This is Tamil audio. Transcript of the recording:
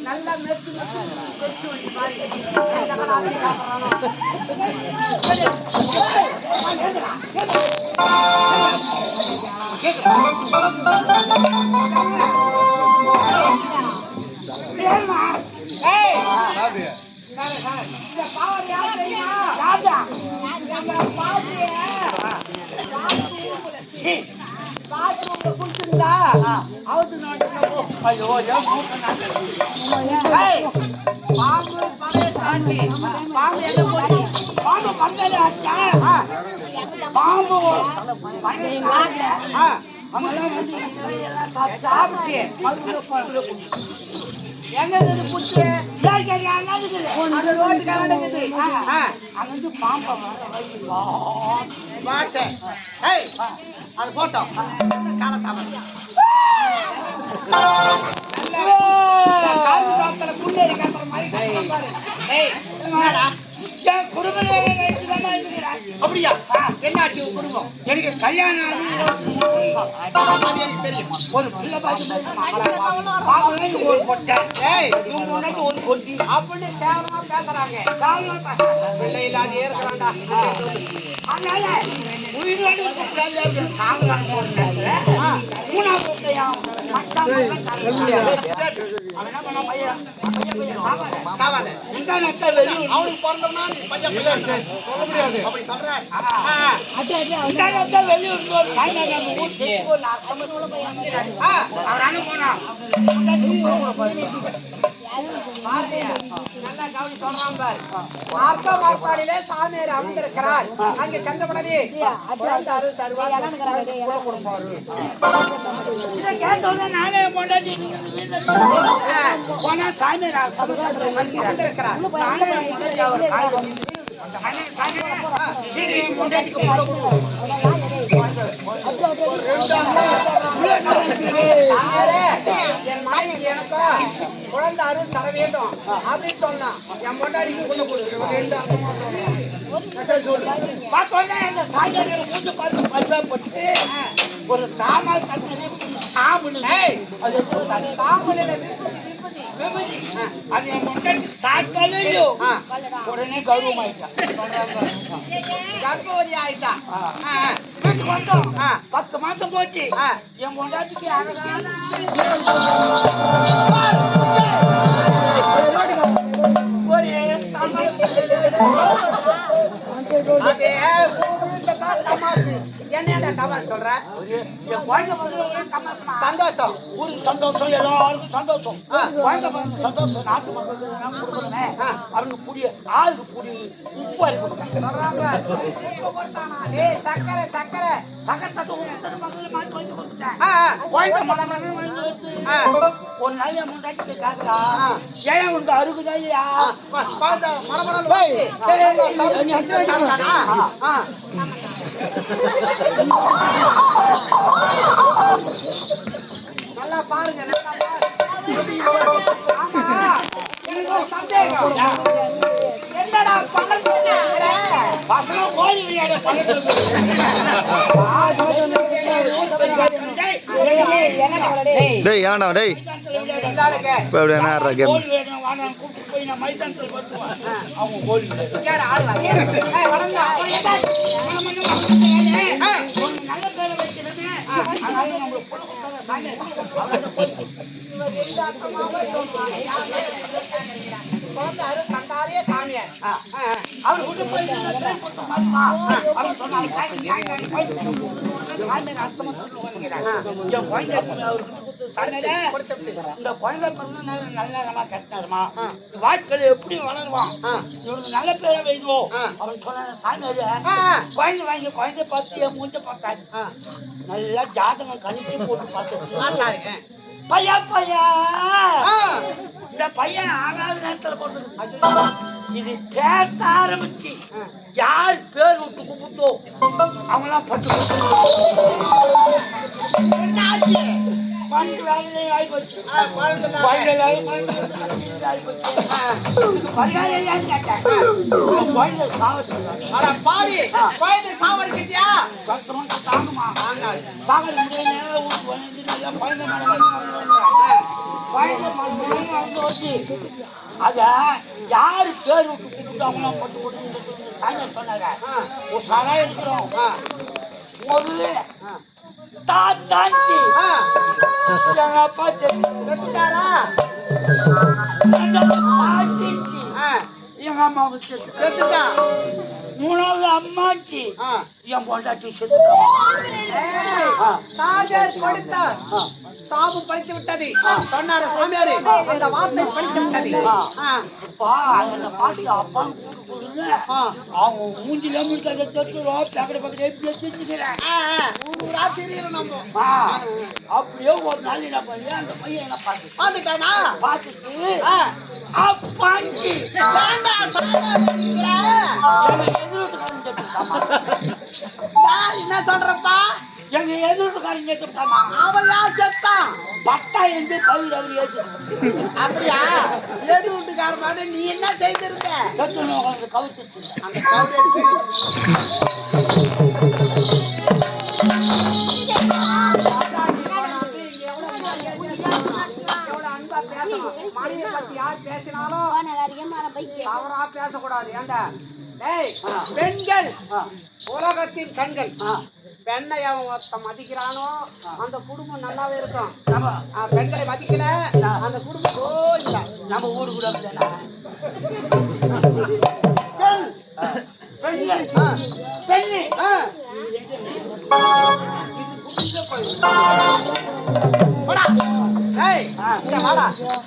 நல்லா மெத்து மெத்து வச்சு மாதிரி குடிச்சிருந்தா அவுத்து பாம்பு பழைய சாட்சி பாம்பு எங்க போச்சு பாம்பு பங்கல பாம்பு சாப்பிட்டு எங்க புடிச்சு ரோட்டு நடக்குது அங்கிருந்து பாம்பை மாட்டேன் அது போட்டோம் காலத்தாம புள்ளேரி கட்டுற மாதிரி அப்படியா என்னாச்சு குடும்பம் எனக்கு கல்யாணம் ஒரு பிள்ளை ஒரு கொட்டை ஒரு கொட்டி அப்படி கேவலமா பேசுறாங்க பிள்ளை இல்லாத இருக்கிறான்டா அதனால உயிரோடு இருக்கக்கூடாது அவனுக்கு பிறந்தவனா மார்பாடியிலே சாமியார் அமர்ந்திருக்கிறார். அங்கே சென்றபடி நானே போனா சாமியார் அமர்ந்திருக்கிறார். குழந்தை அருள் தர வேண்டும் அப்படின்னு சொன்னான். என் பொண்டாடிக்கு கொண்டு கொடுத்து ஒரு சாமான் அது என் பொண்டாட்டி சாப்பிட்டாலே உடனே கௌரவம் ஆயிட்டான். கர்ப்பவதி ஆயிட்டா. வீட்டுக்கு வந்தோம் 10 மாசம் போச்சு. என் பொண்டாட்டிக்கு சந்தோஷம் சந்தோஷம் எல்லாருக்கும் சந்தோஷம் சந்தோஷம் நாட்டு மக்களுக்கு அவனுக்கு புரிய ஆளுக்கு புரிய உப்பு சக்கரை சக்கரை சக்கரை ஒரு நாள் முன்னாடி காக்கா ஏன் உனக்கு அருகுதா இல்லையா நல்லா பாருங்க என்னடா பசங்க கோழி விளையாட வாழ்க்கையில எப்படி வளருவான் இவனுக்கு நல்ல பேரை வைக்குவோம் அவன் சொன்ன சாமியார் குழந்தை வாங்கி குழந்தை பார்த்து என் மூஞ்ச பார்த்தாரு. நல்லா ஜாதகம் கணிச்சு போட்டு பார்த்து பையா பையா இந்த பையன் ஆகாத நேரத்துல போட்டு இது பேச ஆரம்பிச்சு யார் பேர் விட்டு கூப்பிட்டோ அவங்களாம் பட்டு பண்டு வேலையே ஆகிப்போச்சு. தாங்குமா சாகர முடியல அத யாரு பேர் விட்டு கூப்பிட்டாங்களோ பட்டு போட்டு சாயங்காலம் சொன்னாங்க ஒரு சரா இருக்கிறோம் முதல்ல தாத்தாச்சி எங்க அப்பா செத்துட்டாரா பாட்டிச்சி எங்க அம்மாவுக்கு செத்துட்டா மூணாவது அம்மாச்சி என் பொண்டாட்டி சாபு பழித்து விட்டது சொன்னார சாமியாரு அந்த வார்த்தை பழித்து விட்டது பாட்டி அப்பா அவங்க மூஞ்சில முடிக்காத தெரிஞ்சிடும் பக்கத்துல பக்கத்துல தெரிஞ்சுக்கிறேன் அப்படியே ஒரு நாள் என்ன பண்ணி அந்த பையன் என்ன பார்த்துட்டானா பார்த்துட்டு அப்பாஞ்சி என்ன சொல்றப்பா எங்க எதிர்காரன் கேட்டுட்டாமா அவன் யார் செத்தான் பட்டா என்று பயிர் அவர் ஏற்று அப்படியா எது வீட்டுக்கார மாதிரி நீ என்ன செய்திருந்த கவுத்து அந்த கவுத்து மனைவியை பத்தி யார் பேசினாலும் அவரா பேசக்கூடாது ஏண்டா பெண்கள் உலகத்தின் கண்கள் பெண்ணை அவன் ஒருத்த மதிக்கிறானோ அந்த குடும்பம் நல்லாவே இருக்கும் பெண்களை மதிக்கல அந்த குடும்பம் இல்ல நம்ம ஊரு கூட பெண் பெண்ணு